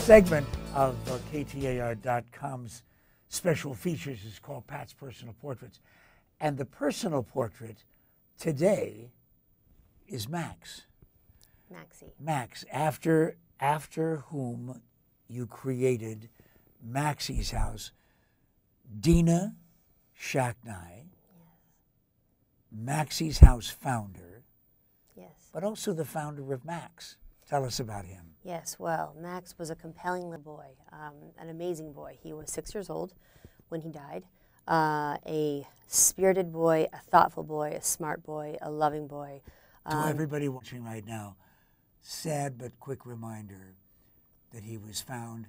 segment of KTAR.com's special features is called Pat's Personal Portraits. And the personal portrait today is Max. Maxie. Max, after whom you created Maxie's house, Dina, Shacknai, Maxie's house founder, yes, but also the founder of Max. Tell us about him. Yes, well, Max was a compelling little boy, an amazing boy. He was 6 years old when he died. A spirited boy, a thoughtful boy, a smart boy, a loving boy. To everybody watching right now, sad but quick reminder that he was found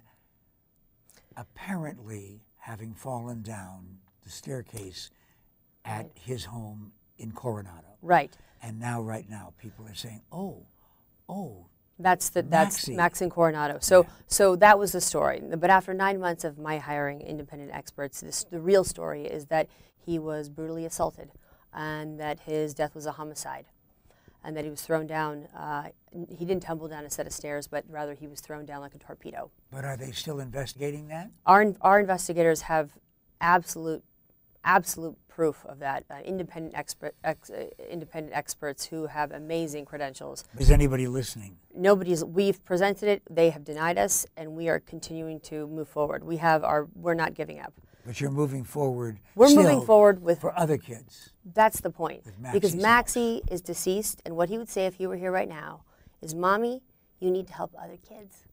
apparently having fallen down the staircase at his home in Coronado. Right. And now, right now, people are saying, "Oh, that's Max in Coronado." So that was the story. But after 9 months of my hiring independent experts, the real story is that he was brutally assaulted, and that his death was a homicide, and that he was thrown down. He didn't tumble down a set of stairs, but rather he was thrown down like a torpedo. But are they still investigating that? Our investigators have absolute proof of that. Independent experts who have amazing credentials. Is anybody listening? We've presented it. They have denied us, and we are continuing to move forward. We're not giving up. But you're moving forward. We're moving forward for other kids. That's the point. Because Maxie house is deceased, and what he would say if he were here right now is, "Mommy, you need to help other kids."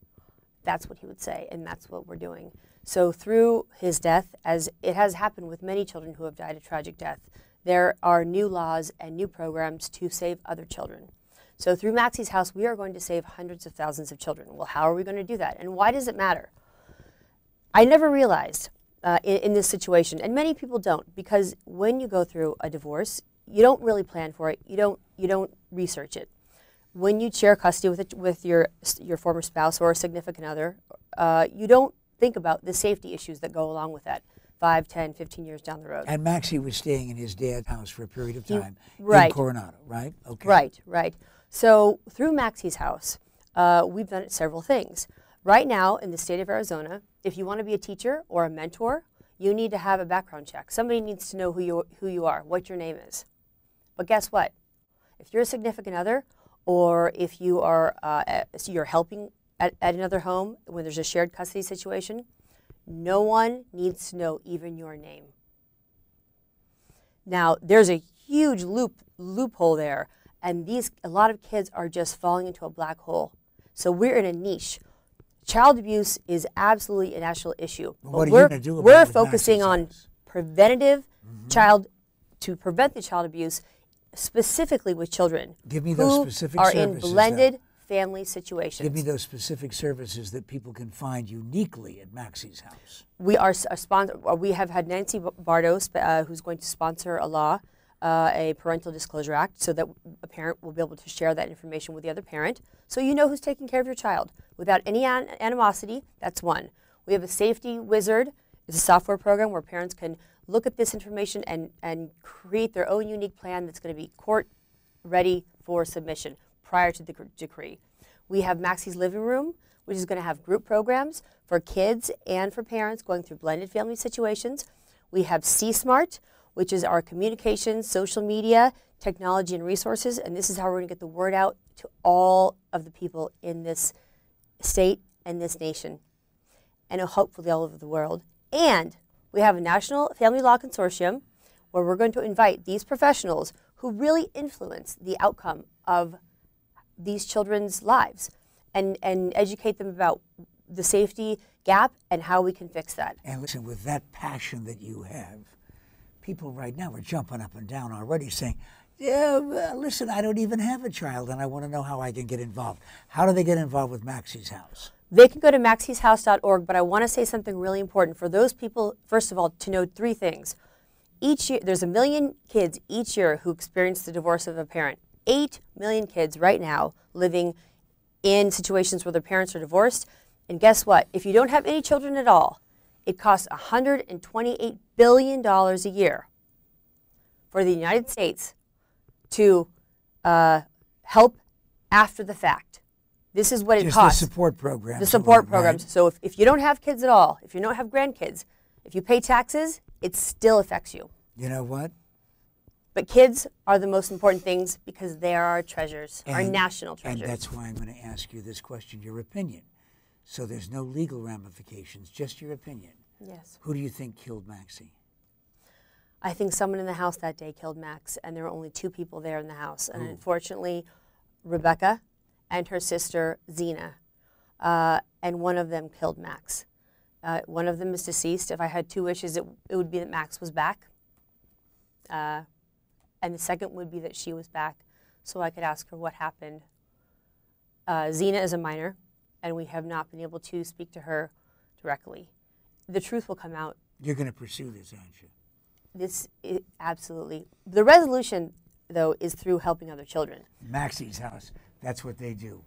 That's what he would say, and that's what we're doing. So through his death, as it has happened with many children who have died a tragic death, there are new laws and new programs to save other children. So through Maxie's house, we are going to save hundreds of thousands of children. Well, how are we going to do that? And why does it matter? I never realized in this situation, and many people don't, because when you go through a divorce, you don't really plan for it. You don't research it. When you share custody with your former spouse or a significant other, you don't think about the safety issues that go along with that 5, 10, 15 years down the road. And Maxie was staying in his dad's house for a period of time in Coronado, right? Okay. Right. So through Maxie's house, we've done several things. Right now in the state of Arizona, if you want to be a teacher or a mentor, you need to have a background check. Somebody needs to know who you are, what your name is. But guess what? If you're a significant other, or if you are you're helping at another home when there's a shared custody situation, no one needs to know even your name. Now, there's a huge loophole there, and a lot of kids are just falling into a black hole. So we're in a niche. Child abuse is absolutely a national issue. What are you going to do about it? We're focusing on preventative to prevent the child abuse, specifically with children. Give me those specific are services in blended family situations. Give me those specific services that people can find uniquely at Maxie's house. We are a sponsor. We have had Nancy Bardos, who's going to sponsor a law, a Parental Disclosure Act, so that a parent will be able to share that information with the other parent, so you know who's taking care of your child without any animosity. That's one. We have a Safety Wizard. It's a software program where parents can look at this information and create their own unique plan that's going to be court ready for submission prior to the decree. We have Maxie's Living Room, which is going to have group programs for kids and for parents going through blended family situations. We have C-Smart, which is our communications, social media, technology, and resources, and this is how we're going to get the word out to all of the people in this state and this nation, and hopefully all over the world. And we have a National Family Law Consortium where we're going to invite these professionals who really influence the outcome of these children's lives and educate them about the safety gap and how we can fix that. And listen, with that passion that you have, people right now are jumping up and down already saying, yeah, listen, I don't even have a child and I want to know how I can get involved. How do they get involved with Maxie's house? They can go to maxieshouse.org, but I want to say something really important for those people, first of all, to know 3 things. Each year, there's 1 million kids each year who experience the divorce of a parent. 8 million kids right now living in situations where their parents are divorced. And guess what? If you don't have any children at all, it costs $128 billion a year for the United States to help after the fact. This is what it Just costs. the support programs. The support right? programs. So if you don't have kids at all, if you don't have grandkids, if you pay taxes, it still affects you. You know what? But kids are the most important things because they are our treasures, our national treasures. And that's why I'm going to ask you this question, your opinion. So there's no legal ramifications, just your opinion. Yes. Who do you think killed Maxie? I think someone in the house that day killed Max, and there were only 2 people there in the house. And unfortunately, Rebecca and her sister, Dina, and one of them killed Max. One of them is deceased. If I had 2 wishes, it would be that Max was back. And the second would be that she was back so I could ask her what happened. Dina is a minor, and we have not been able to speak to her directly. The truth will come out. You're going to pursue this, aren't you? This is absolutely. The resolution, though, is through helping other children. Maxie's house, that's what they do.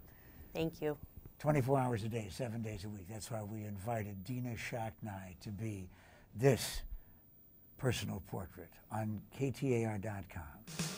Thank you. 24 hours a day, 7 days a week. That's why we invited Dina Shacknai to be this personal portrait on KTAR.com.